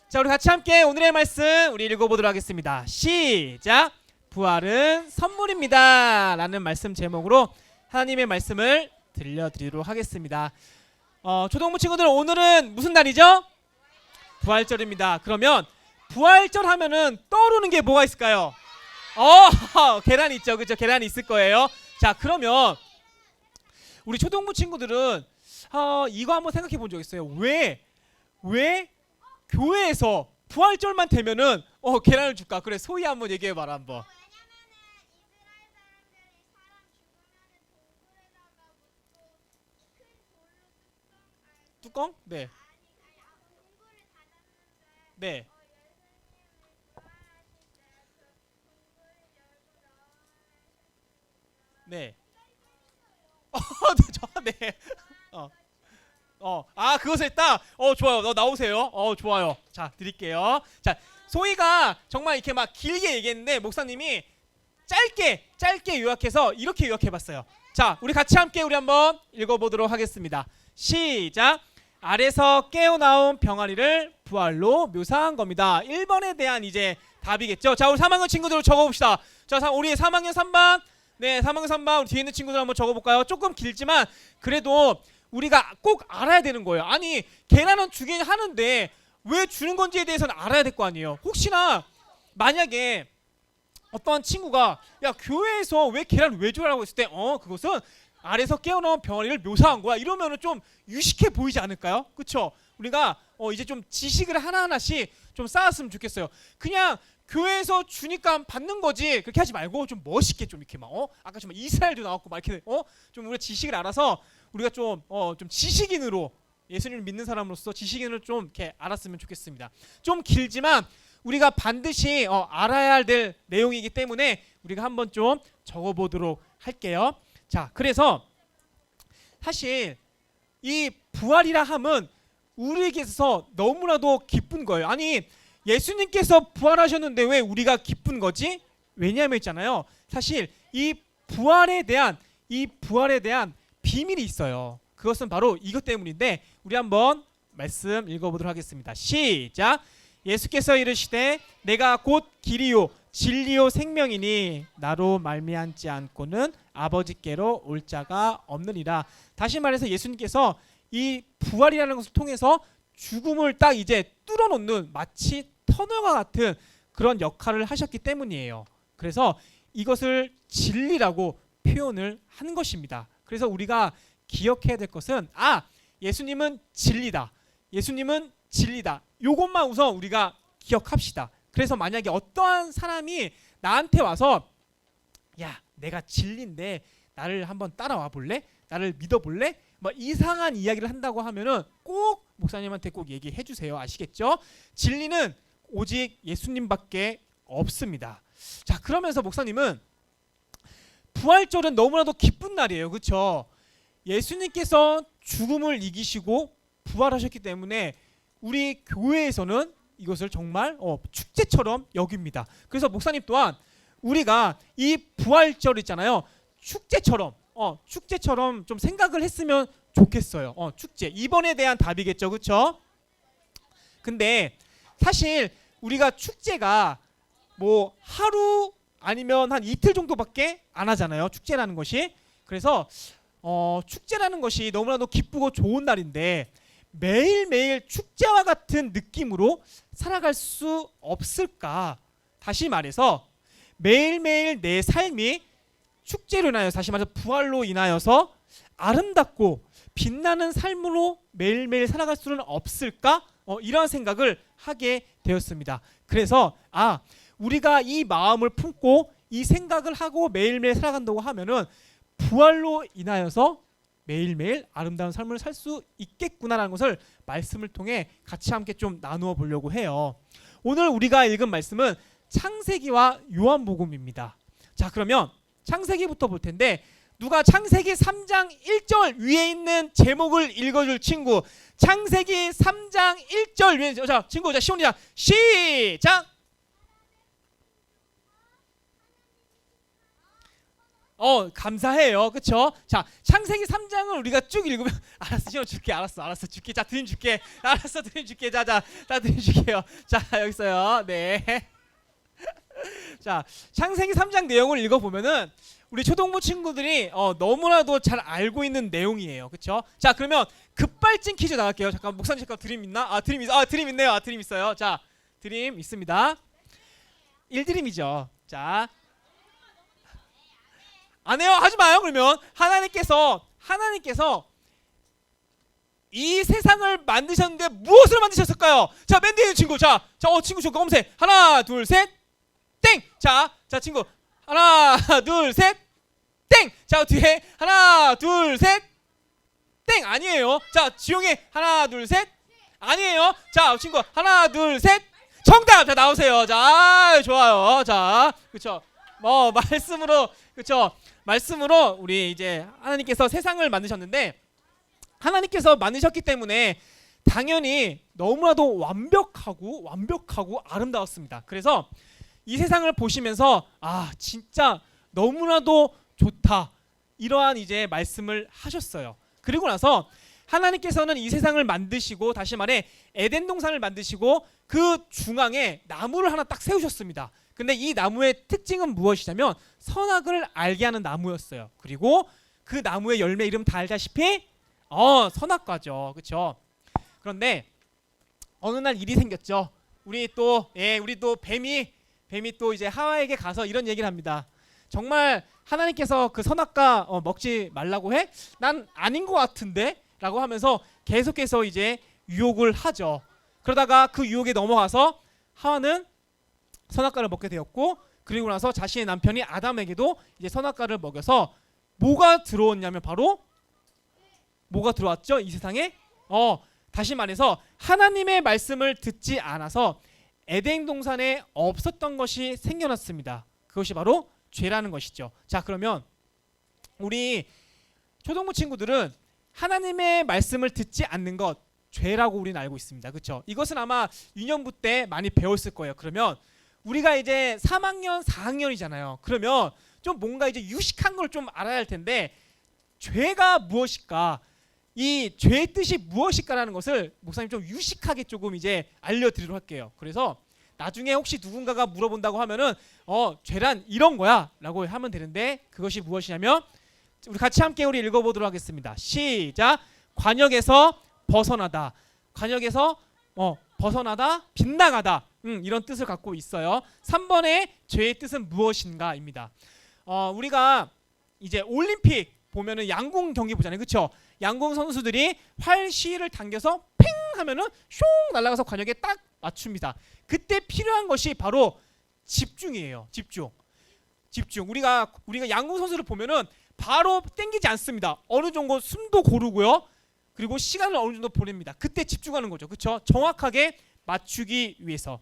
자, 우리 같이 함께 오늘의 말씀 우리 읽어보도록 하겠습니다. 시작! 부활은 선물입니다 라는 말씀 제목으로 하나님의 말씀을 들려드리도록 하겠습니다. 초등부 친구들, 오늘은 무슨 날이죠? 부활절입니다. 그러면 부활절 하면은 떠오르는 게 뭐가 있을까요? 계란이 있죠. 그렇죠? 계란이 있을 거예요. 자, 그러면 우리 초등부 친구들은 이거 한번 생각해 본 적 있어요? 왜 교회에서 부활절만 되면은 계란을 줄까? 그래, 소희 한번 얘기해 봐라 한번. 뚜껑? 네. 네. 네. 네. 그것을 했다? 좋아요. 나오세요. 좋아요. 자, 드릴게요. 자, 소희가 정말 이렇게 막 길게 얘기했는데 목사님이 짧게 요약해서 이렇게 요약해봤어요. 자, 우리 같이 함께 우리 한번 읽어보도록 하겠습니다. 시작! 알에서 깨어나온 병아리를 부활로 묘사한 겁니다. 1번에 대한 이제 답이겠죠. 자, 우리 3학년 친구들 적어봅시다. 자, 우리 3학년 3반. 네, 3학년 3반 우리 뒤에 있는 친구들 한번 적어볼까요? 조금 길지만 그래도 우리가 꼭 알아야 되는 거예요. 아니, 계란은 주긴 하는데 왜 주는 건지에 대해서는 알아야 될 거 아니에요. 혹시나 만약에 어떤 친구가 야, 교회에서 왜 계란을 왜 줘라고 했을 때 그것은 알에서 깨어나온 병아리를 묘사한 거야, 이러면은 좀 유식해 보이지 않을까요? 그쵸? 우리가 이제 좀 지식을 하나하나씩 좀 쌓았으면 좋겠어요. 그냥 교회에서 주니까 받는 거지 그렇게 하지 말고 좀 멋있게 좀 이렇게 막 아까 좀 이스라엘도 나왔고 막 이렇게 좀 우리가 지식을 알아서 우리가 좀 지식인으로 예수님을 믿는 사람으로서 지식인을 좀 이렇게 알았으면 좋겠습니다. 좀 길지만 우리가 반드시 알아야 될 내용이기 때문에 우리가 한번 좀 적어보도록 할게요. 자, 그래서 사실 이 부활이라 함은 우리에게 있어서 너무나도 기쁜 거예요. 아니, 예수님께서 부활하셨는데 왜 우리가 기쁜 거지? 왜냐하면 있잖아요. 사실 이 부활에 대한 비밀이 있어요. 그것은 바로 이것 때문인데 우리 한번 말씀 읽어보도록 하겠습니다. 시작! 예수께서 이르시되 내가 곧 길이요 진리요 생명이니 나로 말미암지 않고는 아버지께로 올 자가 없느니라. 다시 말해서 예수님께서 이 부활이라는 것을 통해서 죽음을 딱 이제 뚫어놓는 마치 터널과 같은 그런 역할을 하셨기 때문이에요. 그래서 이것을 진리라고 표현을 한 것입니다. 그래서 우리가 기억해야 될 것은 예수님은 진리다. 예수님은 진리다. 요것만 우선 우리가 기억합시다. 그래서 만약에 어떠한 사람이 나한테 와서 야, 내가 진리인데 나를 한번 따라와 볼래? 나를 믿어볼래? 뭐 이상한 이야기를 한다고 하면은 꼭 목사님한테 꼭 얘기해 주세요. 아시겠죠? 진리는 오직 예수님밖에 없습니다. 자, 그러면서 목사님은 부활절은 너무나도 기쁜 날이에요. 그렇죠? 예수님께서 죽음을 이기시고 부활하셨기 때문에 우리 교회에서는 이것을 정말 축제처럼 여깁니다. 그래서 목사님 또한 우리가 이 부활절 있잖아요. 축제처럼 좀 생각을 했으면 좋겠어요. 축제. 이번에 대한 답이겠죠. 그렇죠? 근데 사실 우리가 축제가 뭐 하루 아니면 한 이틀 정도밖에 안 하잖아요. 축제라는 것이. 그래서 축제라는 것이 너무나도 기쁘고 좋은 날인데 매일매일 축제와 같은 느낌으로 살아갈 수 없을까? 다시 말해서 매일매일 내 삶이 축제로 인하여, 다시 말해서 부활로 인하여서 아름답고 빛나는 삶으로 매일매일 살아갈 수는 없을까? 이런 생각을 하게 되었습니다. 그래서 우리가 이 마음을 품고 이 생각을 하고 매일매일 살아간다고 하면은 부활로 인하여서 매일매일 아름다운 삶을 살 수 있겠구나라는 것을 말씀을 통해 같이 함께 좀 나누어 보려고 해요. 오늘 우리가 읽은 말씀은 창세기와 요한복음입니다. 자, 그러면 창세기부터 볼 텐데 누가 창세기 3장 1절 위에 있는 제목을 읽어줄 친구. 창세기 3장 1절 위에, 자 친구, 자 시온이야 시작. 감사해요. 그쵸? 자, 창세기 3장을 우리가 쭉 읽으면 알았어, 시원 줄게. 알았어 줄게. 자, 드림 줄게. 알았어, 드림 줄게. 자, 드림 줄게요. 자, 여기 있어요. 네. 자, 창세기 3장 내용을 읽어보면은 우리 초등부 친구들이 너무나도 잘 알고 있는 내용이에요. 그쵸? 자, 그러면 급발진 퀴즈 나갈게요. 잠깐, 목사님 잠깐 드림 있나? 드림 있네요. 드림 있어요. 자, 드림 있습니다. 1드림이죠. 자, 안 해요? 하지 마요. 그러면 하나님께서 이 세상을 만드셨는데 무엇으로 만드셨을까요? 자, 맨 뒤에 있는 친구. 자, 친구 저 검색. 하나, 둘, 셋. 땡. 자, 친구. 하나, 둘, 셋. 땡. 자, 뒤에 하나, 둘, 셋. 땡. 아니에요. 자, 지용이 하나, 둘, 셋. 아니에요. 자, 친구 하나, 둘, 셋. 정답. 자, 나오세요. 자, 좋아요. 자, 그렇죠. 말씀으로, 그렇죠. 말씀으로 우리 이제 하나님께서 세상을 만드셨는데, 하나님께서 만드셨기 때문에 당연히 너무나도 완벽하고 아름다웠습니다. 그래서 이 세상을 보시면서 진짜 너무나도 좋다, 이러한 이제 말씀을 하셨어요. 그리고 나서 하나님께서는 이 세상을 만드시고, 다시 말해 에덴 동산을 만드시고 그 중앙에 나무를 하나 딱 세우셨습니다. 근데 이 나무의 특징은 무엇이냐면 선악을 알게 하는 나무였어요. 그리고 그 나무의 열매 이름 다 알다시피 선악과죠. 그렇죠? 그런데 어느 날 일이 생겼죠. 우리 또 뱀이 또 이제 하와에게 가서 이런 얘기를 합니다. 정말 하나님께서 그 선악과 먹지 말라고 해? 난 아닌 것 같은데? 라고 하면서 계속해서 이제 유혹을 하죠. 그러다가 그 유혹에 넘어가서 하와는 선악과를 먹게 되었고, 그리고 나서 자신의 남편이 아담에게도 이제 선악과를 먹여서 뭐가 들어왔냐면 바로 뭐가 들어왔죠? 이 세상에 다시 말해서 하나님의 말씀을 듣지 않아서 에덴 동산에 없었던 것이 생겨났습니다. 그것이 바로 죄라는 것이죠. 자, 그러면 우리 초등부 친구들은 하나님의 말씀을 듣지 않는 것, 죄라고 우리는 알고 있습니다. 그렇죠? 이것은 아마 유년부 때 많이 배웠을 거예요. 그러면 우리가 이제 3학년, 4학년이잖아요. 그러면 좀 뭔가 이제 유식한 걸 좀 알아야 할 텐데, 죄가 무엇일까? 이 죄의 뜻이 무엇일까라는 것을 목사님 좀 유식하게 조금 이제 알려드리도록 할게요. 그래서 나중에 혹시 누군가가 물어본다고 하면은 죄란 이런 거야 라고 하면 되는데, 그것이 무엇이냐면 우리 같이 함께 우리 읽어보도록 하겠습니다. 시작. 관역에서 벗어나다. 관역에서 벗어나다, 빗나가다, 이런 뜻을 갖고 있어요. 3번의 죄의 뜻은 무엇인가 입니다. 우리가 이제 올림픽 보면은 양궁 경기 보잖아요. 그렇죠? 양궁 선수들이 활시를 당겨서 팽 하면은 슝 날아가서 관역에 딱 맞춥니다. 그때 필요한 것이 바로 집중이에요. 집중. 우리가 양궁 선수를 보면은 바로 땡기지 않습니다. 어느 정도 숨도 고르고요. 그리고 시간을 어느 정도 보냅니다. 그때 집중하는 거죠. 그렇죠? 정확하게 맞추기 위해서.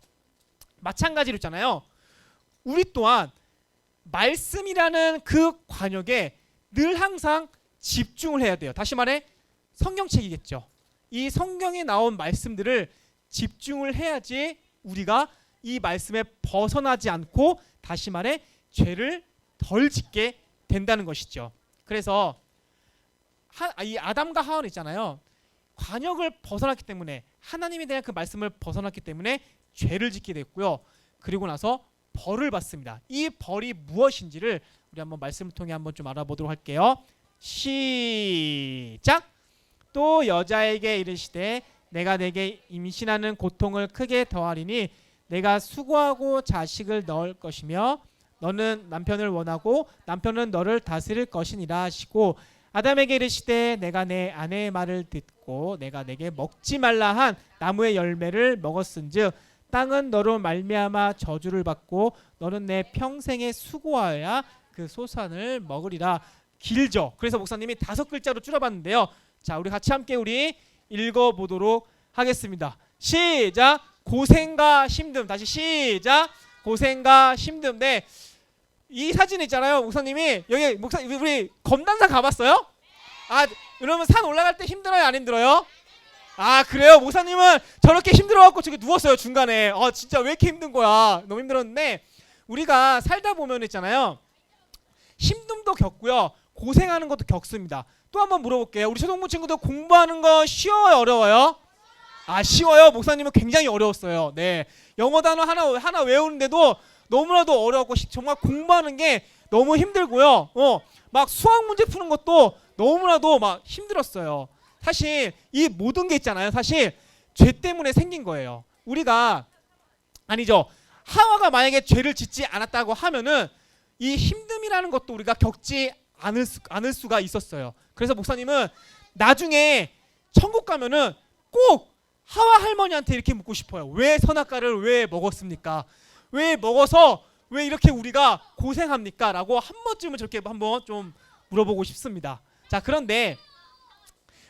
마찬가지로 있잖아요. 우리 또한 말씀이라는 그 관역에 늘 항상 집중을 해야 돼요. 다시 말해 성경책이겠죠. 이 성경에 나온 말씀들을 집중을 해야지 우리가 이 말씀에 벗어나지 않고, 다시 말해 죄를 덜 짓게 된다는 것이죠. 그래서 이 아담과 하와는 있잖아요. 관역을 벗어났기 때문에, 하나님에 대한 그 말씀을 벗어났기 때문에 죄를 짓게 됐고요. 그리고 나서 벌을 받습니다. 이 벌이 무엇인지를 우리 한번 말씀을 통해 한번 좀 알아보도록 할게요. 시작. 또 여자에게 이르시되 내가 내게 임신하는 고통을 크게 더하리니 내가 수고하고 자식을 낳을 것이며 너는 남편을 원하고 남편은 너를 다스릴 것이니라 하시고, 아담에게 이르시되 내가 내 아내의 말을 듣고 내가 내게 먹지 말라 한 나무의 열매를 먹었은즉 땅은 너로 말미암아 저주를 받고 너는 내 평생에 수고하여야 그 소산을 먹으리라. 길죠. 그래서 목사님이 5글자로 줄여봤는데요. 자, 우리 같이 함께 우리 읽어보도록 하겠습니다. 시작. 고생과 힘듦. 다시 시작. 고생과 힘듦. 네, 이 사진 있잖아요. 목사님이 여기 우리 검단산 가봤어요? 아, 여러분 산 올라갈 때 힘들어요, 안 힘들어요? 아, 그래요? 목사님은 저렇게 힘들어갖고 저기 누웠어요, 중간에. 진짜 왜 이렇게 힘든 거야? 너무 힘들었는데, 우리가 살다 보면 있잖아요, 힘듦도 겪고요, 고생하는 것도 겪습니다. 또 한번 물어볼게요. 우리 초등부 친구들 공부하는 거 쉬워요, 어려워요? 아, 쉬워요? 목사님은 굉장히 어려웠어요. 네, 영어 단어 하나 외우는데도 너무나도 어려웠고, 정말 공부하는 게 너무 힘들고요. 막 수학 문제 푸는 것도 너무나도 막 힘들었어요. 사실 이 모든 게 있잖아요, 사실 죄 때문에 생긴 거예요. 우리가, 아니죠, 하와가 만약에 죄를 짓지 않았다고 하면은 이 힘듦이라는 것도 우리가 겪지 않을 수가 있었어요. 그래서 목사님은 나중에 천국 가면은 꼭 하와 할머니한테 이렇게 묻고 싶어요. 왜 선악과를 왜 먹었습니까? 왜 먹어서 왜 이렇게 우리가 고생합니까? 라고 한 번쯤은 저렇게 한번 좀 물어보고 싶습니다. 자, 그런데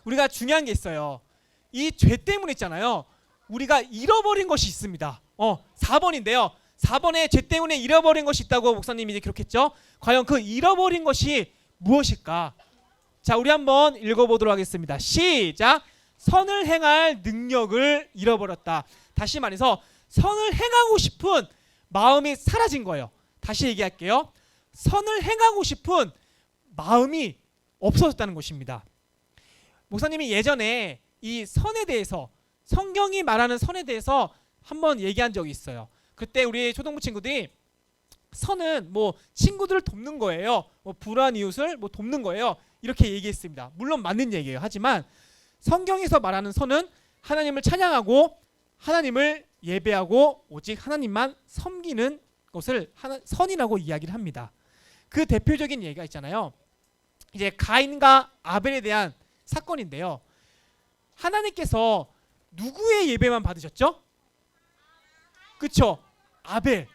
우리가 중요한 게 있어요. 이 죄 때문에 있잖아요, 우리가 잃어버린 것이 있습니다. 4번인데요. 4번에 죄 때문에 잃어버린 것이 있다고 목사님이 이제 기록했죠. 과연 그 잃어버린 것이 무엇일까? 자, 우리 한번 읽어보도록 하겠습니다. 시작. 선을 행할 능력을 잃어버렸다. 다시 말해서 선을 행하고 싶은 마음이 사라진 거예요. 다시 얘기할게요. 선을 행하고 싶은 마음이 없어졌다는 것입니다. 목사님이 예전에 이 선에 대해서, 성경이 말하는 선에 대해서 한번 얘기한 적이 있어요. 그때 우리 초등부 친구들이 선은 뭐 친구들을 돕는 거예요, 뭐 불우한 이웃을 뭐 돕는 거예요, 이렇게 얘기했습니다. 물론 맞는 얘기예요. 하지만 성경에서 말하는 선은 하나님을 찬양하고 하나님을 예배하고 오직 하나님만 섬기는 것을 선이라고 이야기를 합니다. 그 대표적인 예가 있잖아요. 이제 가인과 아벨에 대한 사건인데요. 하나님께서 누구의 예배만 받으셨죠? 그쵸? 아벨.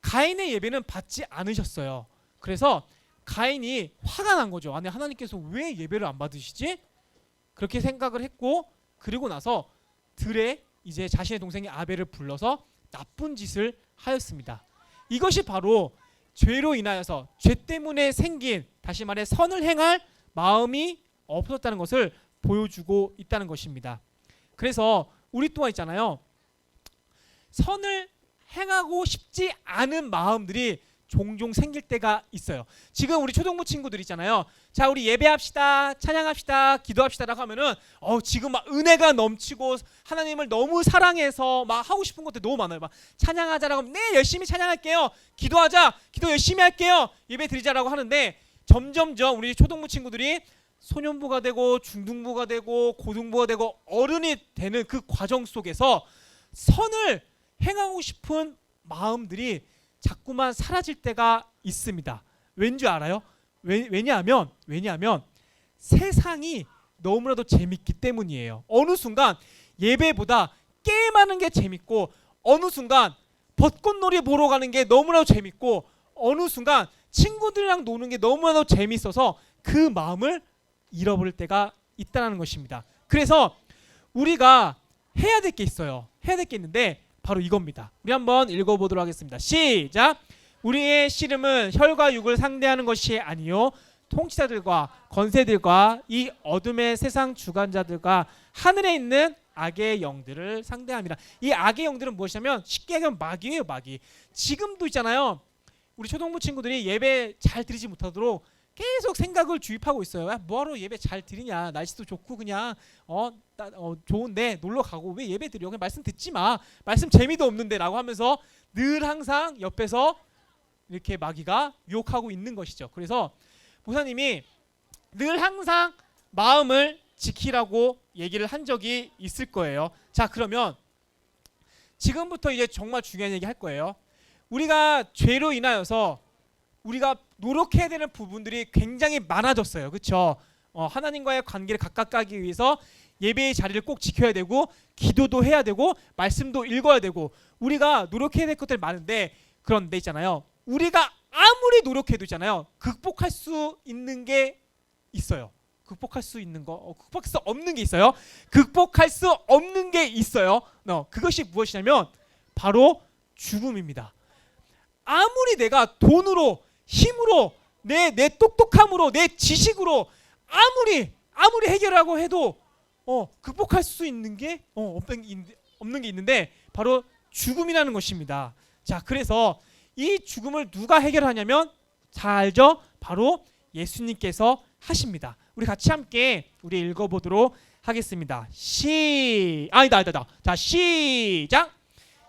가인의 예배는 받지 않으셨어요. 그래서 가인이 화가 난 거죠. 아니, 하나님께서 왜 예배를 안 받으시지? 그렇게 생각을 했고, 그리고 나서 들에 이제 자신의 동생이 아벨을 불러서 나쁜 짓을 하였습니다. 이것이 바로 죄로 인하여서, 죄 때문에 생긴, 다시 말해 선을 행할 마음이 없었다는 것을 보여주고 있다는 것입니다. 그래서 우리 또한 있잖아요, 선을 행하고 싶지 않은 마음들이 종종 생길 때가 있어요. 지금 우리 초등부 친구들 있잖아요. 자, 우리 예배합시다, 찬양합시다, 기도합시다라고 하면은 지금 막 은혜가 넘치고 하나님을 너무 사랑해서 막 하고 싶은 것들 너무 많아요. 막 찬양하자라고 하면 네, 열심히 찬양할게요. 기도하자, 기도 열심히 할게요. 예배 드리자라고 하는데, 점점점 우리 초등부 친구들이 소년부가 되고 중등부가 되고 고등부가 되고 어른이 되는 그 과정 속에서 선을 행하고 싶은 마음들이 자꾸만 사라질 때가 있습니다. 왠지 알아요? 왜냐하면 세상이 너무나도 재밌기 때문이에요. 어느 순간 예배보다 게임하는 게 재밌고, 어느 순간 벚꽃놀이 보러 가는 게 너무나도 재밌고, 어느 순간 친구들이랑 노는 게 너무나도 재밌어서 그 마음을 잃어버릴 때가 있다는 것입니다. 그래서 우리가 해야 될 게 있어요. 해야 될 게 있는데 바로 이겁니다. 우리 한번 읽어보도록 하겠습니다. 시작. 우리의 씨름은 혈과 육을 상대하는 것이 아니요 통치자들과 권세들과 이 어둠의 세상 주관자들과 하늘에 있는 악의 영들을 상대합니다. 이 악의 영들은 무엇이냐면 쉽게 얘기하면 마귀예요, 마귀. 지금도 있잖아요, 우리 초등부 친구들이 예배 잘 드리지 못하도록 계속 생각을 주입하고 있어요. 야, 뭐하러 예배 잘 드리냐, 날씨도 좋고 그냥 좋은데 놀러 가고 왜 예배 드려, 그냥 말씀 듣지 마, 말씀 재미도 없는데 라고 하면서 늘 항상 옆에서 이렇게 마귀가 유혹하고 있는 것이죠. 그래서 목사님이 늘 항상 마음을 지키라고 얘기를 한 적이 있을 거예요. 자, 그러면 지금부터 이제 정말 중요한 얘기 할 거예요. 우리가 죄로 인하여서 우리가 노력해야 되는 부분들이 굉장히 많아졌어요. 그렇죠? 하나님과의 관계를 가깝게 위해서 예배의 자리를 꼭 지켜야 되고, 기도도 해야 되고, 말씀도 읽어야 되고, 우리가 노력해야 될 것들이 많은데, 그런데 있잖아요, 우리가 아무리 노력해도 있잖아요. 극복할 수 있는 게 있어요. 극복할 수 있는 거, 극복할 수 없는 게 있어요. 극복할 수 없는 게 있어요. 그것이 무엇이냐면 바로 죽음입니다. 아무리 내가 돈으로, 힘으로, 내 똑똑함으로, 내 지식으로 아무리 해결하고 해도 극복할 수 있는 게 없는 게 있는데 바로 죽음이라는 것입니다. 자, 그래서 이 죽음을 누가 해결하냐면 잘 알죠? 바로 예수님께서 하십니다. 우리 같이 함께 우리 읽어보도록 하겠습니다. 자, 시작.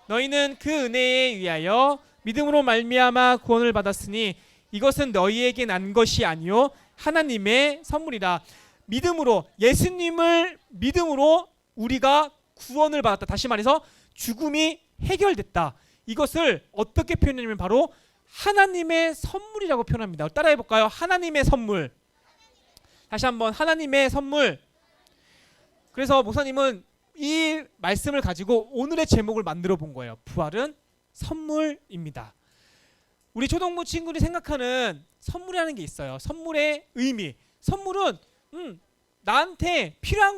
너희는 그 은혜에 의하여 믿음으로 말미암아 구원을 받았으니 이것은 너희에게 난 것이 아니요 하나님의 선물이라. 믿음으로, 예수님을 믿음으로 우리가 구원을 받았다. 다시 말해서 죽음이 해결됐다. 이것을 어떻게 표현하냐면 바로 하나님의 선물이라고 표현합니다. 따라해 볼까요? 하나님의 선물. 다시 한번, 하나님의 선물. 그래서 목사님은 이 말씀을 가지고 오늘의 제목을 만들어 본 거예요. 부활은 선물입니다. 우리 초등부 친구들이 생각하는 선물이라는 게 있어요. 선물의 의미. 선물은 나한테 필요한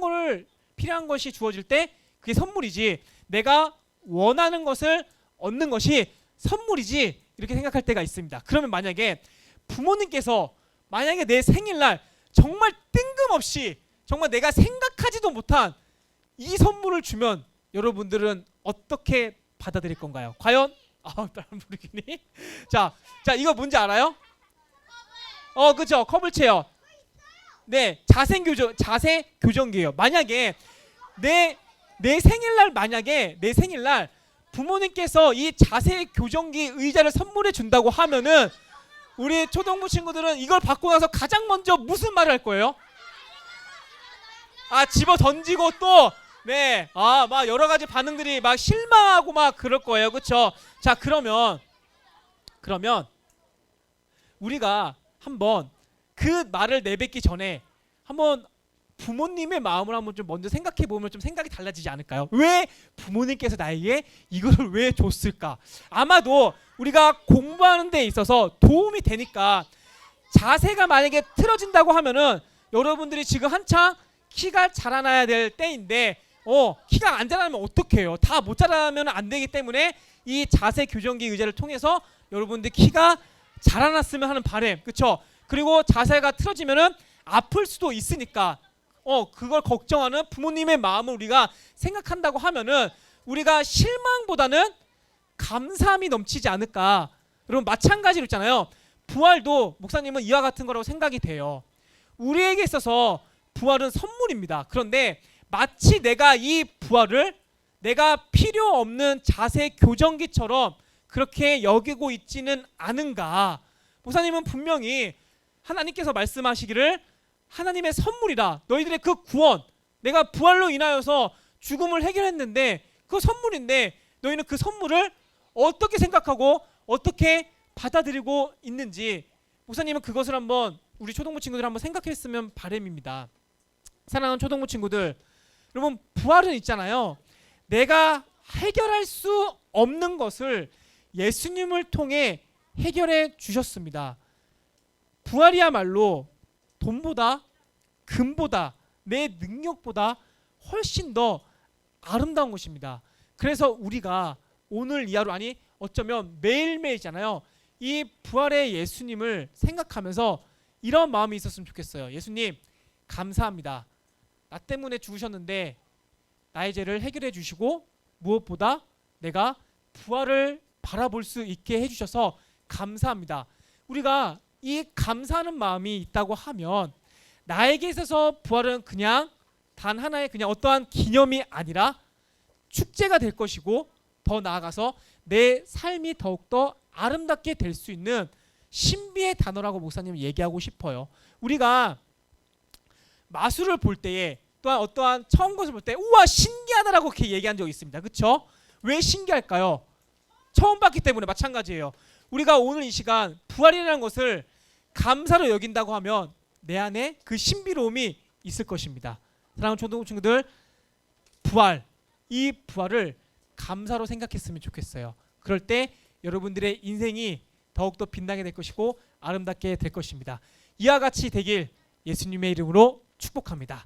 것이 주어질 때 그게 선물이지, 내가 원하는 것을 얻는 것이 선물이지, 이렇게 생각할 때가 있습니다. 그러면 만약에 부모님께서 만약에 내 생일날 정말 뜬금없이 정말 내가 생각하지도 못한 이 선물을 주면 여러분들은 어떻게 받아들일 건가요? 과연 다른 모르겠니? 자, 이거 뭔지 알아요? 그죠? 컵을체요. 네, 자세 교정기예요. 만약에 내 생일날 부모님께서 이 자세 교정기 의자를 선물해 준다고 하면은 우리 초등부 친구들은 이걸 받고 나서 가장 먼저 무슨 말을 할 거예요? 집어 던지고 또 막 여러 가지 반응들이 막 실망하고 막 그럴 거예요. 그렇죠? 자, 그러면 우리가 한번 그 말을 내뱉기 전에 한번 부모님의 마음을 한번 좀 먼저 생각해 보면 좀 생각이 달라지지 않을까요? 왜 부모님께서 나에게 이거를 왜 줬을까? 아마도 우리가 공부하는 데 있어서 도움이 되니까. 자세가 만약에 틀어진다고 하면은 여러분들이 지금 한창 키가 자라나야 될 때인데 키가 안 자라면 어떡해요? 다 못 자라면 안 되기 때문에 이 자세 교정기 의자를 통해서 여러분들 키가 자라났으면 하는 바람, 그렇죠? 그리고 자세가 틀어지면은 아플 수도 있으니까 그걸 걱정하는 부모님의 마음을 우리가 생각한다고 하면은 우리가 실망보다는 감사함이 넘치지 않을까. 여러분, 마찬가지로 있잖아요. 부활도 목사님은 이와 같은 거라고 생각이 돼요. 우리에게 있어서 부활은 선물입니다. 그런데 마치 내가 이 부활을 내가 필요 없는 자세 교정기처럼 그렇게 여기고 있지는 않은가. 목사님은 분명히 하나님께서 말씀하시기를 하나님의 선물이다. 너희들의 그 구원, 내가 부활로 인하여서 죽음을 해결했는데 그 선물인데 너희는 그 선물을 어떻게 생각하고 어떻게 받아들이고 있는지 목사님은 그것을 한번 우리 초등부 친구들 한번 생각했으면 바람입니다. 사랑하는 초등부 친구들, 여러분, 부활은 있잖아요. 내가 해결할 수 없는 것을 예수님을 통해 해결해 주셨습니다. 부활이야말로 돈보다 금보다 내 능력보다 훨씬 더 아름다운 것입니다. 그래서 우리가 오늘 이 하루, 아니 어쩌면 매일매일이잖아요. 이 부활의 예수님을 생각하면서 이런 마음이 있었으면 좋겠어요. 예수님, 감사합니다. 나 때문에 죽으셨는데 나의 죄를 해결해 주시고 무엇보다 내가 부활을 바라볼 수 있게 해주셔서 감사합니다. 우리가 이 감사하는 마음이 있다고 하면 나에게 있어서 부활은 그냥 단 하나의 그냥 어떠한 기념이 아니라 축제가 될 것이고, 더 나아가서 내 삶이 더욱더 아름답게 될 수 있는 신비의 단어라고 목사님은 얘기하고 싶어요. 우리가 마술을 볼 때에 또한 어떠한 처음 것을 볼 때 우와 신기하다라고 그렇게 얘기한 적이 있습니다. 그렇죠? 왜 신기할까요? 처음 봤기 때문에. 마찬가지예요. 우리가 오늘 이 시간 부활이라는 것을 감사로 여긴다고 하면 내 안에 그 신비로움이 있을 것입니다. 사랑하는 초등부 친구들, 부활, 이 부활을 감사로 생각했으면 좋겠어요. 그럴 때 여러분들의 인생이 더욱더 빛나게 될 것이고 아름답게 될 것입니다. 이와 같이 되길 예수님의 이름으로 축복합니다.